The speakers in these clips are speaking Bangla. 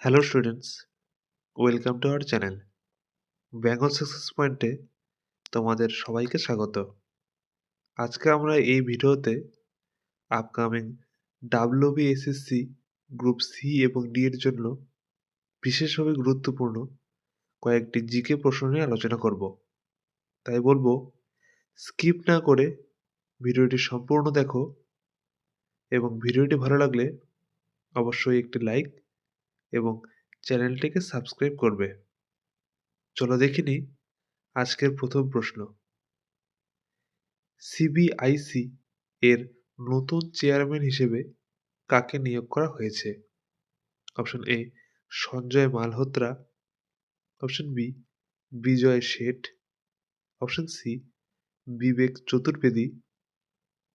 Hello students, welcome to our channel Bengal success পয়েন্টে তোমাদের সবাইকে স্বাগত। আজকে আমরা এই ভিডিওতে আপকামিং ডাব্লিউবিএসএসসি গ্রুপ সি এবং ডি এর জন্য বিশেষভাবে গুরুত্বপূর্ণ কয়েকটি জিকে প্রশ্ন নিয়ে আলোচনা করব। তাই বলবো, স্কিপ না করে ভিডিওটি সম্পূর্ণ দেখো এবং ভিডিওটি ভালো লাগলে অবশ্যই একটি লাইক এবং চ্যানেলটিকে সাবস্ক্রাইব করবে। চলো দেখিনি আজকের প্রথম প্রশ্ন। সিবিআইসি এর নতুন চেয়ারম্যান হিসেবে কাকে নিয়োগ করা হয়েছে? Option A Sanjay Malhotra, option B Vijay Sheth, option C Vivek Chaturvedi,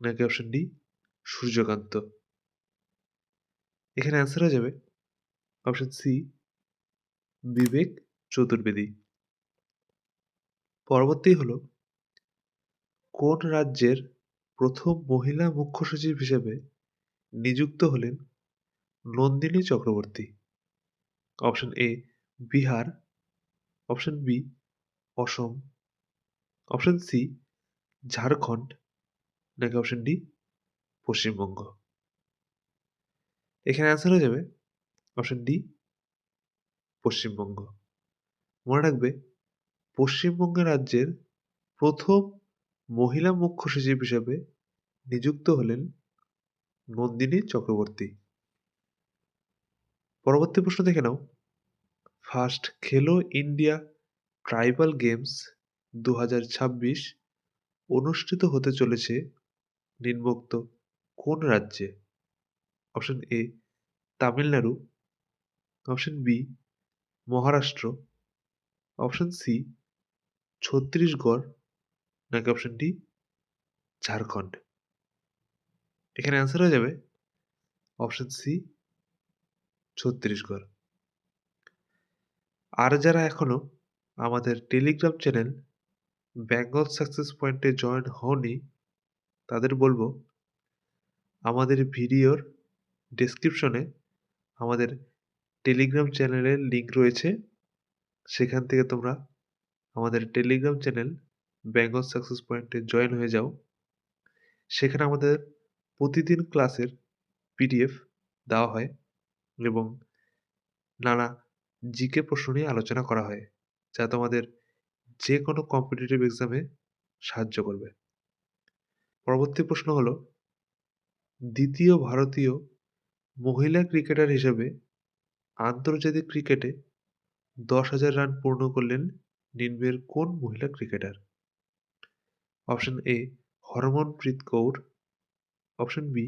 নাকি অপশন ডি সূর্যকান্ত। এখানে অ্যান্সার হয়ে যাবে অপশন সি বিবেক চতুর্বেদী। পরবর্তী হলো, কোন রাজ্যের প্রথম মহিলা মুখ্য সচিব হিসেবে নিযুক্ত হলেন Nandini Chakraborty? Option A Bihar, option B Assam, option C Jharkhand, নাকি অপশন ডি পশ্চিমবঙ্গ। এখানে অ্যান্সার হয়ে যাবে অপশন ডি পশ্চিমবঙ্গ। মনে রাখবে, পশ্চিমবঙ্গ রাজ্যের প্রথম মহিলা মুখ্য সচিব হিসেবে নিযুক্ত হলেন নন্দিনী চক্রবর্তী। পরবর্তী প্রশ্ন দেখে নাও। First Khelo India tribal games 2026 অনুষ্ঠিত হতে চলেছে নিম্নোক্ত কোন রাজ্যে? Option A Tamil Nadu, option B Maharashtra, option C Chhattisgarh, নাকি অপশন ডি ঝাড়খণ্ড। এখানে অ্যান্সার হয়ে যাবে অপশন সি ছত্তিশগড়। আর যারা এখনো আমাদের টেলিগ্রাম চ্যানেল বেঙ্গল সাকসেস পয়েন্টে জয়েন হওনি, তাদের বলবো আমাদের ভিডিওর ডেসক্রিপশনে আমাদের টেলিগ্রাম চ্যানেলের লিঙ্ক রয়েছে। সেখান থেকে তোমরা আমাদের টেলিগ্রাম চ্যানেল বেঙ্গল সাকসেস পয়েন্টে জয়েন হয়ে যাও। সেখানে আমাদের প্রতিদিন ক্লাসের পিডিএফ দেওয়া হয় এবং নানা জিকে প্রশ্ন নিয়ে আলোচনা করা হয়, যা তোমাদের যে কোনো কম্পিটিটিভ এক্সামে সাহায্য করবে। পরবর্তী প্রশ্ন হলো, দ্বিতীয় ভারতীয় মহিলা ক্রিকেটার হিসেবে আন্তর্জাতিক ক্রিকেটে 10,000 রান পূর্ণ করলেন নিম্নের কোন মহিলা cricketer? Option A Harmanpreet Kaur, option B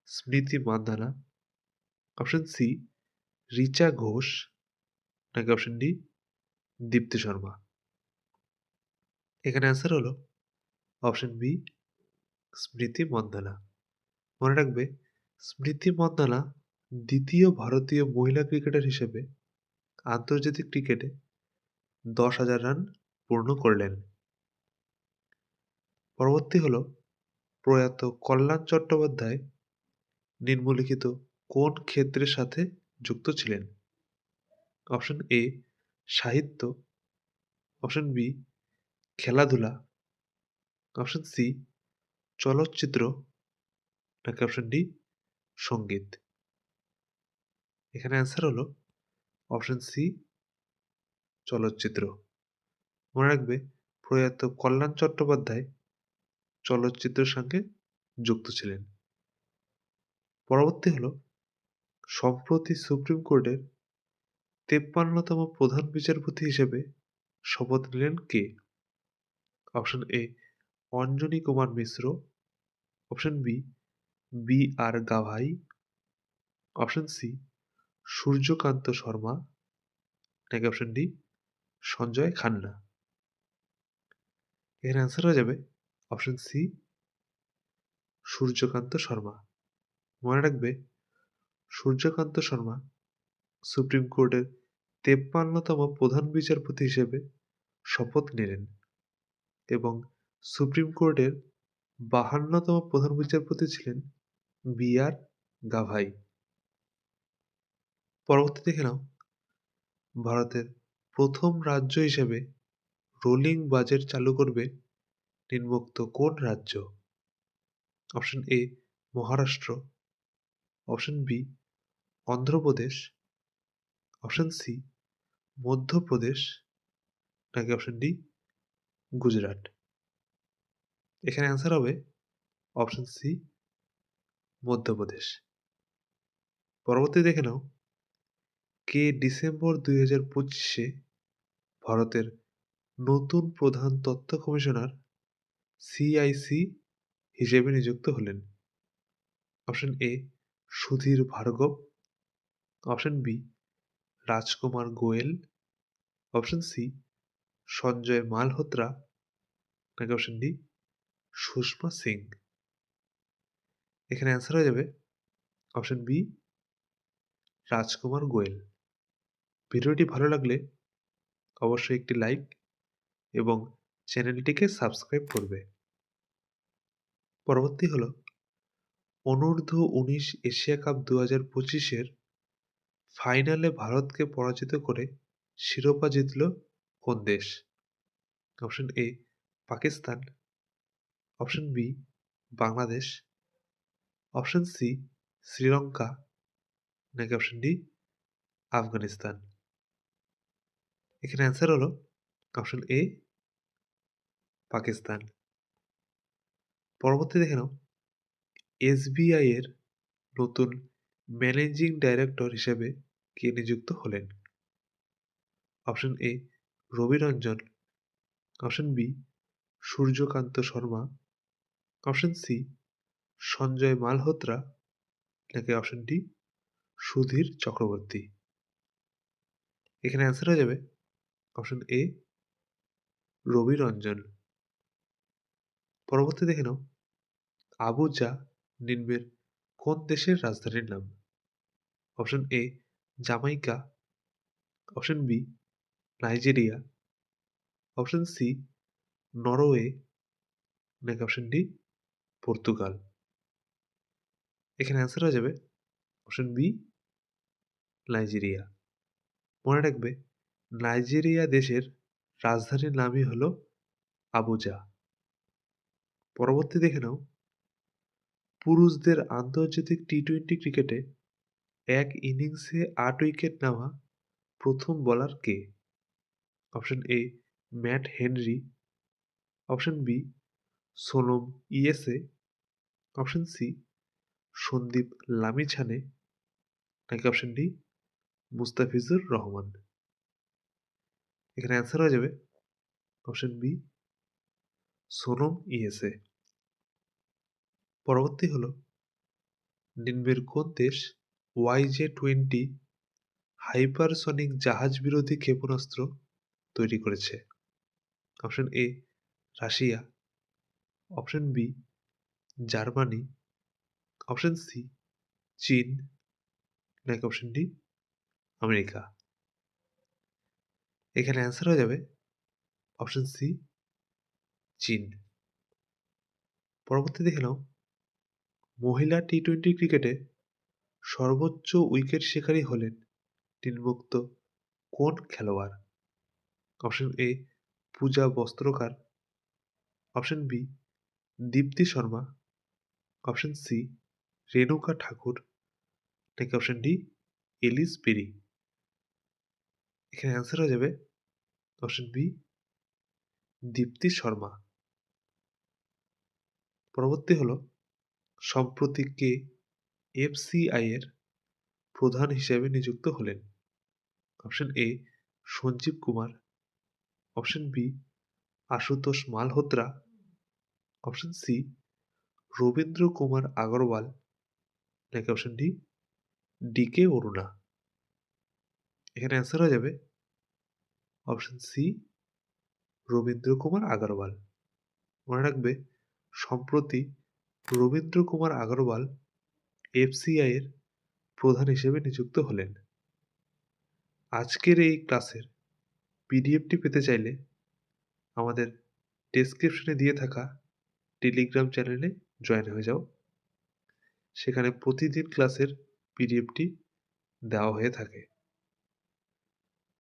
Smriti Mandhana, option C Richa Ghosh, নাকি অপশন ডি দীপ্তি শর্মা। এখানে অ্যান্সার হলো অপশন বি স্মৃতি মান্ধানা। মনে রাখবে, স্মৃতি মান্ধানা দ্বিতীয় ভারতীয় মহিলা ক্রিকেটার হিসেবে আন্তর্জাতিক ক্রিকেটে 10,000 রান পূর্ণ করলেন। পরবর্তী হল, প্রয়াত কল্যাণ চট্টোপাধ্যায় নিম্নলিখিত কোন ক্ষেত্রের সাথে যুক্ত ছিলেন? অপশন এ সাহিত্য, অপশন বি খেলাধুলা, অপশন সি চলচ্চিত্র, নাকি অপশন ডি সঙ্গীত। এখানে অ্যান্সার হলো অপশন সি চলচ্চিত্র। মনে রাখবে, প্রয়াত কল্যাণ চট্টোপাধ্যায় চলচ্চিত্রের সঙ্গে যুক্ত ছিলেন। পরবর্তী হলো, সম্প্রতি সুপ্রিম কোর্টের 53তম প্রধান বিচারপতি হিসেবে শপথ নিলেন কে? Option A Anjani Kumar Mishra, option B B R Gavai, option C Suryakant Sharma, নাকি অপশন ডি সঞ্জয় খান্না। এর অ্যান্সার হয়ে যাবে অপশন সি সূর্যকান্ত শর্মা। মনে রাখবে, সূর্যকান্ত শর্মা সুপ্রিম কোর্টের 53তম প্রধান বিচারপতি হিসেবে শপথ নিলেন এবং সুপ্রিম কোর্টের 52তম প্রধান বিচারপতি ছিলেন বি আর গাভাই। পরবর্তী দেখে নাও, ভারতের প্রথম রাজ্য হিসেবে রোলিং বাজেট চালু করবে নিম্নোক্ত কোন রাজ্য? Option A Maharashtra, option B Andhra Pradesh, option C Madhya Pradesh, নাকি অপশন ডি গুজরাট? এখানে অ্যান্সার হবে অপশন সি মধ্যপ্রদেশ। পরবর্তী দেখে নাও, কে ডিসেম্বর 2025-এ ভারতের নতুন প্রধান তথ্য কমিশনার সিআইসি হিসেবে নিযুক্ত হলেন? Option A Sudhir Bhargava, option B Rajkumar Goyal, option C Sanjay Malhotra, নাকি অপশন ডি সুষমা সিং? এখানে অ্যান্সার হয়ে যাবে অপশন বি রাজকুমার গোয়েল। ভিডিওটি ভালো লাগলে অবশ্যই একটি লাইক এবং চ্যানেলটিকে সাবস্ক্রাইব করবে। পরবর্তী হল অনূর্ধ্ব-19 এশিয়া কাপ 2025-এর ফাইনালে ভারতকে পরাজিত করে শিরোপা জিতল কোন দেশ? Option A Pakistan, option B Bangladesh, option C Sri Lanka, নাকি অপশন ডি আফগানিস্তান? এখানে অ্যান্সার হলো অপশন এ পাকিস্তান। পরবর্তী দেখে নাও, এসবিআই এর নতুন ম্যানেজিং ডাইরেক্টর হিসেবে কে নিযুক্ত হলেন? Option A Ravi Ranjan, option B Suryakant Sharma, option C Sanjay Malhotra, নাকি অপশন ডি সুধীর চক্রবর্তী? এখানে অ্যান্সার হয়ে যাবে অপশন এ রবি রঞ্জন। পরবর্তী দেখে নাও, আবুজা নিম্নের কোন দেশের রাজধানীর নাম? Option A Jamaica, option B Nigeria, option C Norway, নাকি অপশন ডি পর্তুগাল? এখানে অ্যান্সার হয়ে যাবে অপশন বি নাইজেরিয়া। মনে রাখবে, নাইজেরিয়া দেশের রাজধানীর নামই হলো আবুজা। পরবর্তী দেখে নাও, পুরুষদের আন্তর্জাতিক টি-20 ক্রিকেটে এক ইনিংসে 8 উইকেট নেওয়া প্রথম বোলার কে? Option A Matt Henry, option B Sonam Yeshey, option C Sandeep Lamichhane, নাকি অপশন ডি মুস্তাফিজুর রহমান? এখানে অ্যান্সার হয়ে যাবে অপশন বি সোনম ইয়েসে। পরবর্তী হলো নিম্নের কোন দেশ YJ-20 হাইপারসনিক জাহাজ বিরোধী ক্ষেপণাস্ত্র তৈরি করেছে? Option A Russia, option B Germany, option C চীন, নাকি অপশন ডি আমেরিকা? এখানে অ্যান্সার হয়ে যাবে অপশন সি চীন। পরবর্তী দেখে নাও, মহিলা টি-20 ক্রিকেটে সর্বোচ্চ উইকেট শিকারী হলেন নিম্নোক্ত কোন খেলোয়াড়? Option A Pooja Vastrakar, option B Deepti Sharma, option C Renuka Thakur, নাকি অপশন ডি এলিস পেরি? এখানে অ্যান্সার হয়ে যাবে অপশন বি দীপ্তি শর্মা। পরবর্তী হলো সম্প্রতি কে এফসিআই এর প্রধান হিসেবে নিযুক্ত হলেন? Option A Sanjeev Kumar, option B Ashutosh Malhotra, option C Ravindra Kumar Agarwal, নাকি অপশন ডি ডিকে অরুণা? এখানে অ্যান্সার হয়ে যাবে অপশন সি রবীন্দ্র কুমার আগরওয়াল। মনে রাখবে, সম্প্রতি রবীন্দ্র কুমার আগরওয়াল এফসিআই এর প্রধান হিসেবে নিযুক্ত হলেন। আজকের এই ক্লাসের পিডিএফটি পেতে চাইলে আমাদের ডেসক্রিপশনে দিয়ে থাকা টেলিগ্রাম চ্যানেলে জয়েন হয়ে যাও। সেখানে প্রতিদিন ক্লাসের পিডিএফটি দেওয়া হয়ে থাকে।